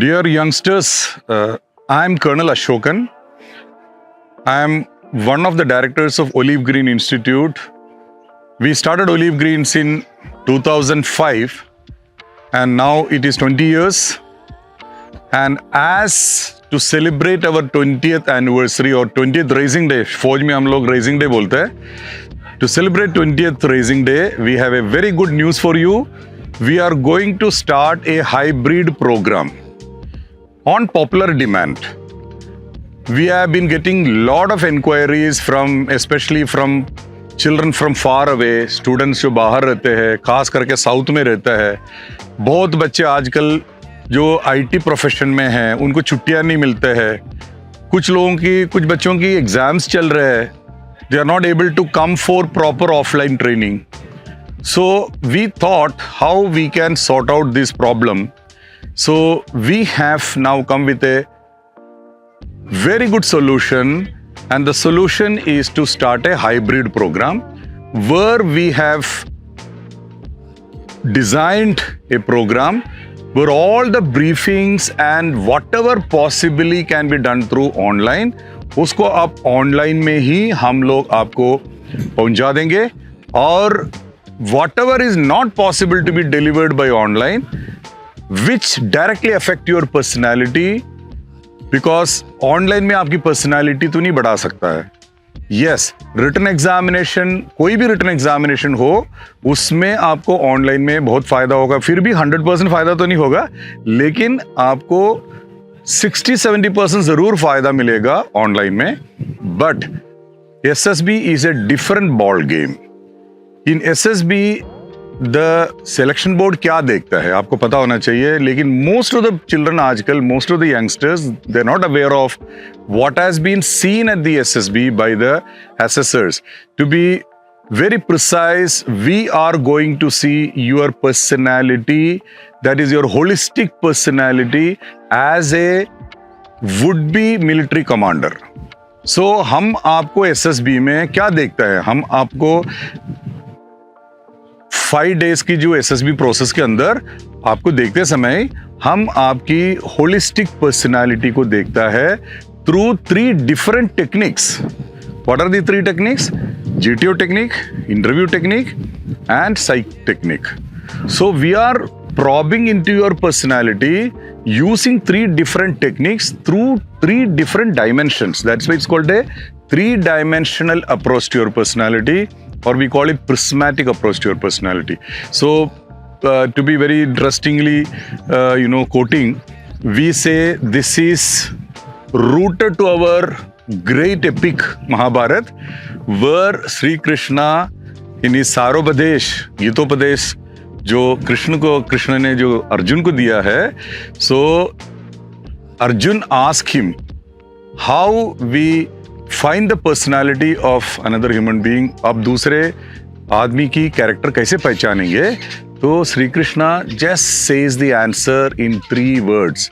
Dear youngsters, I am Colonel Ashokan. I am one of the directors of Olive Green Institute. We started Olive Greens in 2005 and now it is 20 years. And as to celebrate our 20th anniversary or 20th Raising Day, फौज में हम लोग Raising Day बोलते हैं. To celebrate 20th Raising Day, we have a very good news for you. We are going to start a hybrid program on popular demand. We have been getting lot of inquiries especially from children from far away, students जो बाहर रहते हैं, खास करके south में रहता है. बहुत बच्चे आजकल जो IT प्रोफेशन में हैं, उनको छुट्टियां नहीं मिलते हैं. कुछ बच्चों की एग्जाम्स चल रहे हैं. They are not able to come for proper offline training. So we thought how we can sort out this problem. So we have now come with a very good solution, and the solution is to start a hybrid program where we have designed a program where all the briefings and whatever possibly can be done through online, उसको आप online में ही हम लोग आपको पहुंचा देंगे. और whatever is not possible to be delivered by online, which directly affect your personality, because online में आपकी personality तो नहीं बढ़ा सकता है. Yes, written examination, कोई भी written examination हो, उसमें आपको online में बहुत फायदा होगा. फिर भी 100% फायदा तो नहीं होगा, लेकिन आपको 60-70% जरूर फायदा मिलेगा online में. But SSB is a different ball game. In SSB, the selection board क्या देखता है आपको पता होना चाहिए, लेकिन most of the children आजकल, most of the youngsters, they're not aware of what has been seen at the SSB by the assessors. To be very precise, we are going to see your personality, that is your holistic personality as a would-be military commander. So हम आपको SSB में क्या देखता है, हम आपको 5 days की जो SSB प्रोसेस के अंदर आपको देखते समय हम आपकी होलिस्टिक पर्सनालिटी को देखता है through 3 different techniques. What are the 3 techniques? GTO technique, interview technique, and psych technique. So we are probing into your personality using 3 different techniques through 3 different dimensions. That's why it's called a 3-dimensional approach to your personality, or we call it prismatic approach to your personality. So to be very interestingly quoting, we say this is rooted to our great epic Mahabharat, where Sri Krishna in his Saropadesh, Gitopadesh, जो कृष्ण ने जो अर्जुन को दिया है, so Arjun asked him how we find the personality of another human being. अब दूसरे आदमी की कैरेक्टर कैसे पहचानेंगे? तो Shri Krishna just says the answer in 3 words: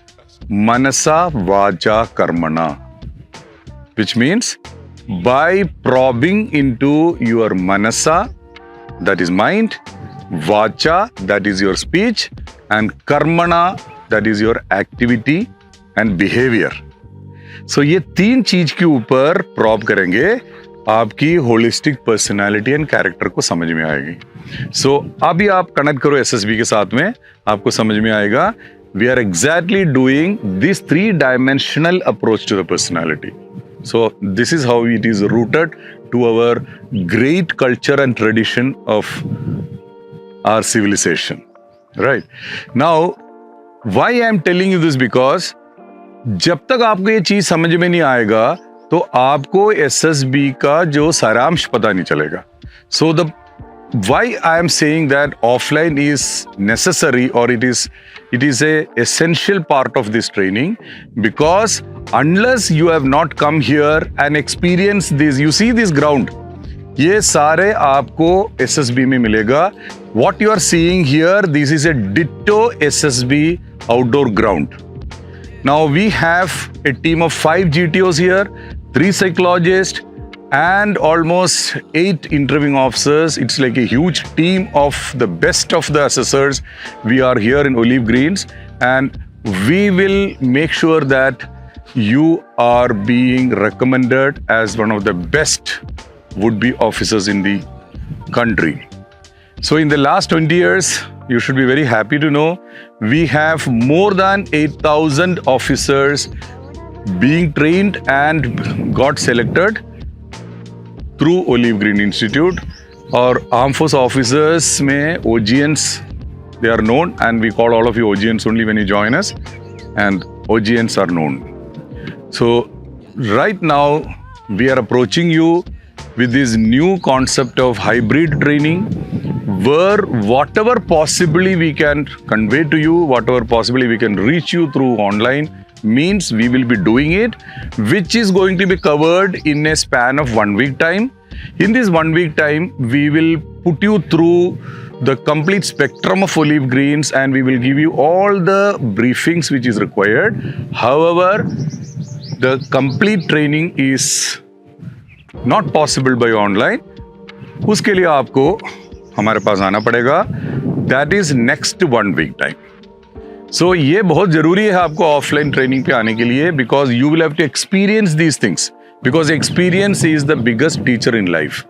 मनसा वाचा कर्मणा, which means by probing into your manasa, that is mind, vacha, that is your speech, and karmana, that is your activity and behavior. So ये 3 चीज के ऊपर probe करेंगे, आपकी holistic personality and character को समझ में आएगी. सो अभी आप कनेक्ट करो SSB के साथ में, आपको समझ में आएगा. We are exactly doing this 3-dimensional approach to the personality. So this is how it is rooted to our great culture and tradition of our civilization. Right? Now, why I am telling you this? Because जब तक आपको ये चीज समझ में नहीं आएगा, तो आपको SSB का जो सारांश पता नहीं चलेगा. So why I am saying that offline is necessary, or it is a essential part of this training, because unless you have not come here and experienced this, you see this ground, ये सारे आपको SSB में मिलेगा. What you are seeing here, this is a ditto SSB outdoor ground. Now we have a team of 5 GTOs here, 3 psychologists, and almost 8 interviewing officers. It's like a huge team of the best of the assessors. We are here in Olive Greens, and we will make sure that you are being recommended as one of the best would-be officers in the country. So in the last 20 years, you should be very happy to know we have more than 8,000 officers being trained and got selected through Olive Green Institute. और arm force officers में OGNs they are known, and we call all of you OGNs only when you join us, and OGNs are known. So right now we are approaching you with this new concept of hybrid training, where whatever possibly we can convey to you, whatever possibly we can reach you through online means, we will be doing it, which is going to be covered in a span of 1 week time. In this 1 week time, we will put you through the complete spectrum of Olive Greens, and we will give you all the briefings which is required. However, the complete training is not possible by online. उसके लिए आपको हमारे पास आना पड़ेगा. That is next 1 week time. So ये बहुत जरूरी है आपको ऑफलाइन ट्रेनिंग पे आने के लिए, because you will have to experience these things. Because experience is the biggest teacher in life.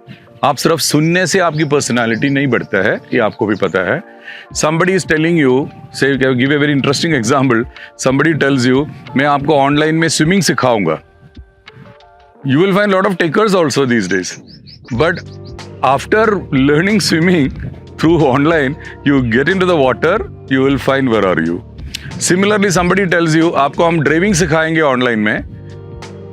आप सिर्फ सुनने से आपकी पर्सनालिटी नहीं बढ़ता है, ये आपको भी पता है. Somebody is telling you, say give a very interesting example. Somebody tells you, मैं आपको ऑनलाइन में स्विमिंग सिखाऊंगा. You will find lot of takers also these days. But after learning swimming through online, you get into the water, you will find where are you. Similarly, somebody tells you, आपको हम driving सिखाएंगे online में.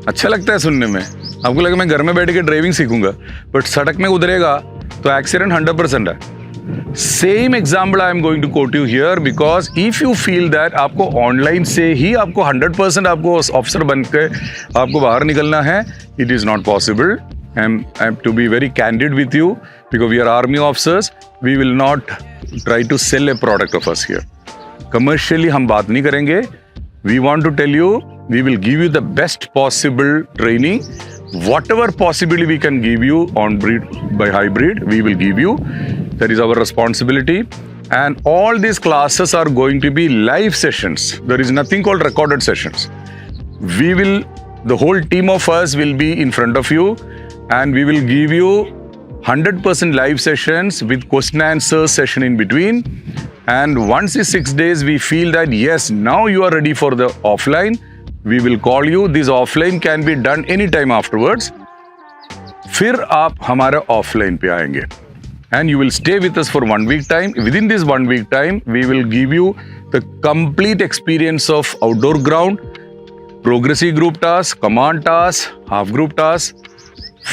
अच्छा लगता है सुनने में, आपको लगे मैं घर में बैठ के ड्राइविंग सीखूंगा, बट सड़क में उतरेगा तो एक्सीडेंट 100% है. Same example I am going to quote you here, because if you feel that आपको ऑनलाइन से ही आपको 100% आपको ऑफिसर बन के आपको बाहर निकलना है, it is not possible. I am to be very candid with you, because we are army officers. We will not try to sell a product of us here. Commercially हम बात नहीं करेंगे. We want to tell you, we will give you the best possible training. Whatever possibly we can give you on by hybrid, we will give you. That is our responsibility. And all these classes are going to be live sessions. There is nothing called recorded sessions. The whole team of us will be in front of you, and we will give you 100% live sessions with question and answer session in between. And once in 6 days we feel that yes, now you are ready for the offline, we will call you. This offline can be done anytime afterwards. फिर आप हमारे offline पे आएंगे, and you will stay with us for 1 week time. Within this 1 week time, we will give you the complete experience of outdoor ground, progressive group task, command task, half group task,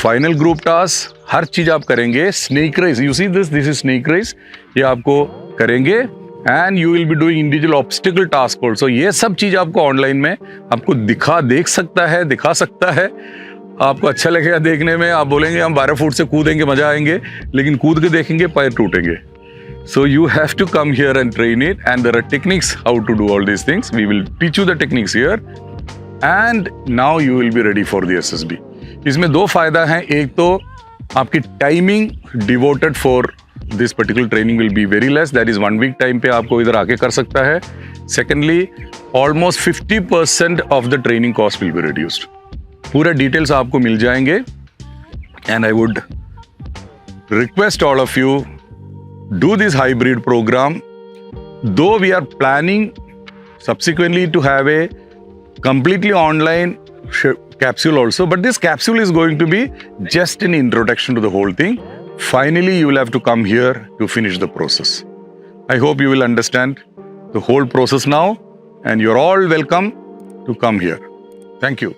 final group task. हर चीज आप करेंगे. Snake race, you see this is snake race, ये आपको करेंगे. And you will be doing individual obstacle task also. ये सब चीज आपको ऑनलाइन में आपको दिखा सकता है. आपको अच्छा लगेगा देखने में. आप बोलेंगे हम 12 फुट से कूदेंगे, मजा आएंगे, लेकिन कूद के देखेंगे पैर टूटेंगे. So you have to come here and train it, and there are techniques how to do all these things. We will teach you the techniques here, and now you will be ready for the SSB. इसमें 2 फायदा हैं. एक तो आपकी timing devoted for this particular training will be very less. That is 1 week time पे आपको इधर आके कर सकता है. Secondly, almost 50% of the training cost will be reduced. पूरे डिटेल्स आपको मिल जाएंगे. And I would request all of you, do this hybrid program, though we are planning subsequently to have a completely online capsule also, but this capsule is going to be just an introduction to the whole thing. Finally, you will have to come here to finish the process. I hope you will understand the whole process now, and you're all welcome to come here. Thank you.